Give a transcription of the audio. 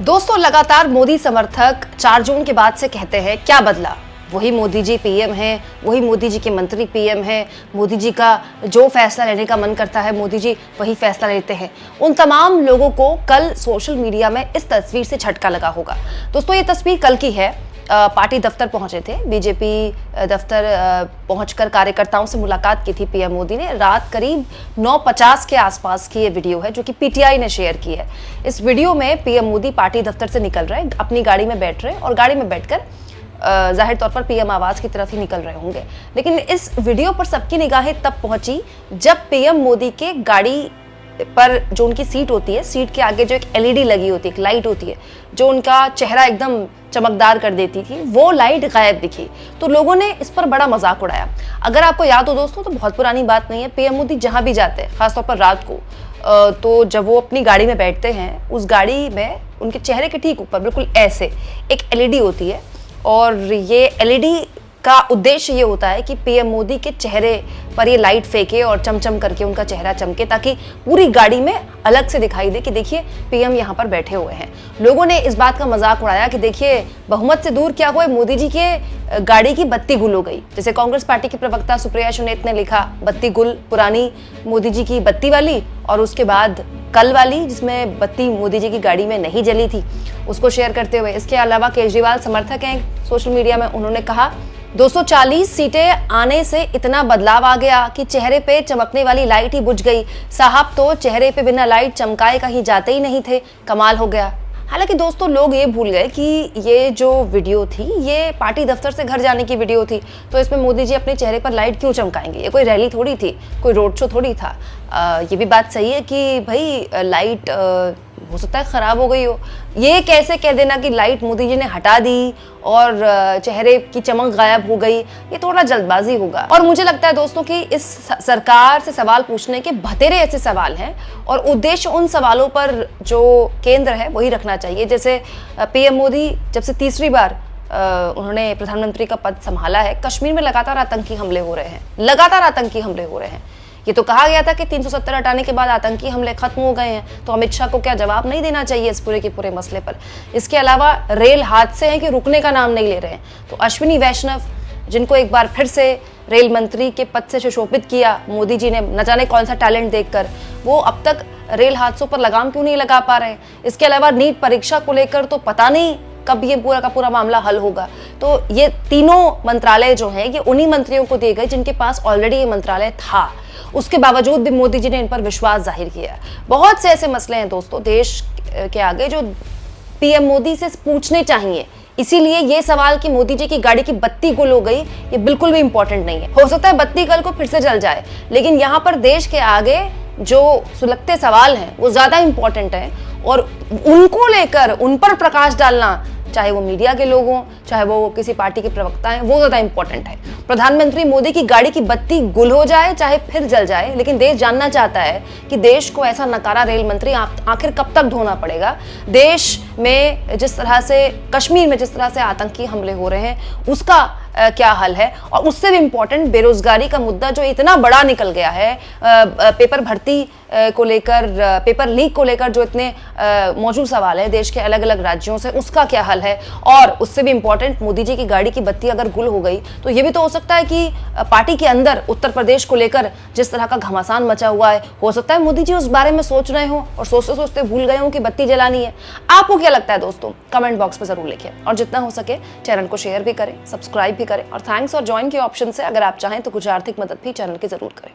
दोस्तों, लगातार मोदी समर्थक 4 जून के बाद से कहते हैं क्या बदला, वही मोदी जी पीएम हैं, वही मोदी जी के मंत्री पीएम हैं, मोदी जी का जो फैसला लेने का मन करता है मोदी जी वही फैसला लेते हैं। उन तमाम लोगों को कल सोशल मीडिया में इस तस्वीर से झटका लगा होगा। दोस्तों, ये तस्वीर कल की है। पार्टी दफ्तर पहुंचे थे, बीजेपी दफ्तर पहुंचकर कार्यकर्ताओं से मुलाकात की थी पीएम मोदी ने। रात करीब 9:50 के आसपास की ये वीडियो है जो कि पीटीआई ने शेयर की है। इस वीडियो में पीएम मोदी पार्टी दफ्तर से निकल रहे, अपनी गाड़ी में बैठ रहे और गाड़ी में बैठकर जाहिर तौर पर पीएम आवास की तरफ ही निकल रहे होंगे। लेकिन इस वीडियो पर सबकी निगाहें तब पहुंची जब पीएम मोदी के गाड़ी पर जो उनकी सीट होती है, सीट के आगे जो एक एलईडी लगी होती है, एक लाइट होती है जो उनका चेहरा एकदम चमकदार कर देती थी, वो लाइट गायब दिखी। तो लोगों ने इस पर बड़ा मजाक उड़ाया। अगर आपको याद हो दोस्तों, तो बहुत पुरानी बात नहीं है, पीएम मोदी जहां भी जाते हैं, खासतौर पर रात को, तो जब वो अपनी गाड़ी में बैठते हैं, उस गाड़ी में उनके चेहरे के ठीक ऊपर बिल्कुल ऐसे एक एलईडी होती है और ये एलईडी का उद्देश्य ये होता है कि पीएम मोदी के चेहरे पर ये लाइट फेंके और चमचम करके उनका चेहरा चमके, ताकि पूरी गाड़ी में अलग से दिखाई दे कि देखिए पीएम यहाँ पर बैठे हुए हैं। लोगों ने इस बात का मजाक उड़ाया कि देखिए बहुमत से दूर क्या हुआ, मोदी जी के गाड़ी की बत्ती गुल हो गई। जैसे कांग्रेस पार्टी की प्रवक्ता सुप्रिया सुनेत ने लिखा, बत्ती गुल, पुरानी मोदी जी की बत्ती वाली और उसके बाद कल वाली जिसमें बत्ती मोदी जी की गाड़ी में नहीं जली थी, उसको शेयर करते हुए। इसके अलावा केजरीवाल समर्थक हैं सोशल मीडिया में, उन्होंने कहा 240 सीटें आने से इतना बदलाव आ गया कि चेहरे पे चमकने वाली लाइट ही बुझ गई। साहब तो चेहरे पे बिना लाइट चमकाए कहीं जाते ही नहीं थे, कमाल हो गया। हालांकि दोस्तों, लोग ये भूल गए कि ये जो वीडियो थी ये पार्टी दफ्तर से घर जाने की वीडियो थी, तो इसमें मोदी जी अपने चेहरे पर लाइट क्यों चमकाएंगे? ये कोई रैली थोड़ी थी, कोई रोड शो थोड़ी था। ये भी बात सही है कि भाई लाइट हो सकता है खराब हो गई हो। ये कैसे कह देना कि लाइट मोदी जी ने हटा दी और चेहरे की चमक गायब हो गई, ये थोड़ा जल्दबाजी होगा। और मुझे लगता है दोस्तों कि इस सरकार से सवाल पूछने के बतेरे ऐसे सवाल हैं और उद्देश्य उन सवालों पर जो केंद्र है वही रखना चाहिए। जैसे पीएम मोदी जब से तीसरी बार उन्होंने प्रधानमंत्री का पद संभाला है, कश्मीर में लगातार आतंकी हमले हो रहे हैं, लगातार आतंकी हमले हो रहे हैं। ये तो कहा गया था कि 370 हटाने के बाद आतंकी हमले खत्म हो गए हैं, तो अमित शाह को क्या जवाब नहीं देना चाहिए इस पूरे के पूरे मसले पर? इसके अलावा रेल हादसे हैं कि रुकने का नाम नहीं ले रहे हैं। तो अश्विनी वैष्णव, जिनको एक बार फिर से रेल मंत्री के पद से सुशोभित किया मोदी जी ने, न जाने कौन सा टैलेंट देखकर, वो अब तक रेल हादसों पर लगाम क्यों नहीं लगा पा रहे? इसके अलावा नीट परीक्षा को लेकर तो पता नहीं कब ये पूरा का पूरा मामला हल होगा। तो ये तीनों मंत्रालय जो हैं ये उन्हीं मंत्रियों को दिए गए जिनके पास ऑलरेडी ये मंत्रालय था। उसके बावजूद भी मोदी जी ने इन पर विश्वास जाहिर किया। बहुत से ऐसे मसले हैं दोस्तों देश के आगे जो पीएम मोदी से पूछने चाहिए। इसीलिए ये सवाल कि मोदी जी की गाड़ी की बत्ती गुल हो गई, ये बिल्कुल भी इंपॉर्टेंट नहीं है। हो सकता है बत्ती कल को फिर से जल जाए, लेकिन यहाँ पर देश के आगे जो सुलगते सवाल हैं वो ज्यादा इंपॉर्टेंट है और उनको लेकर उन पर प्रकाश डालना, चाहे वो मीडिया के लोग हों, चाहे वो किसी पार्टी के प्रवक्ता हैं, वो ज्यादा इंपॉर्टेंट है। प्रधानमंत्री मोदी की गाड़ी की बत्ती गुल हो जाए चाहे फिर जल जाए, लेकिन देश जानना चाहता है कि देश को ऐसा नकारा रेल मंत्री आखिर कब तक ढोना पड़ेगा। देश में जिस तरह से, कश्मीर में जिस तरह से आतंकी हमले हो रहे हैं, उसका क्या हल है? और उससे भी इंपॉर्टेंट बेरोजगारी का मुद्दा जो इतना बड़ा निकल गया है, पेपर भर्ती को लेकर, पेपर लीक को लेकर जो इतने मौजूद सवाल है देश के अलग अलग राज्यों से, उसका क्या हल है? और उससे भी इंपॉर्टेंट, मोदी जी की गाड़ी की बत्ती अगर गुल हो गई तो ये भी तो हो सकता है कि पार्टी के अंदर उत्तर प्रदेश को लेकर जिस तरह का घमासान मचा हुआ है, हो सकता है मोदी जी उस बारे में सोच रहे हो और सोचते सोचते भूल गए हो कि बत्ती जलानी है। आपको क्या लगता है दोस्तों? कमेंट बॉक्स में जरूर लिखिए और जितना हो सके चैनल को शेयर भी करें, सब्सक्राइब भी करें और थैंक्स और ज्वाइन के ऑप्शन से अगर आप चाहें तो कुछ आर्थिक मदद भी चैनल की जरूर करें।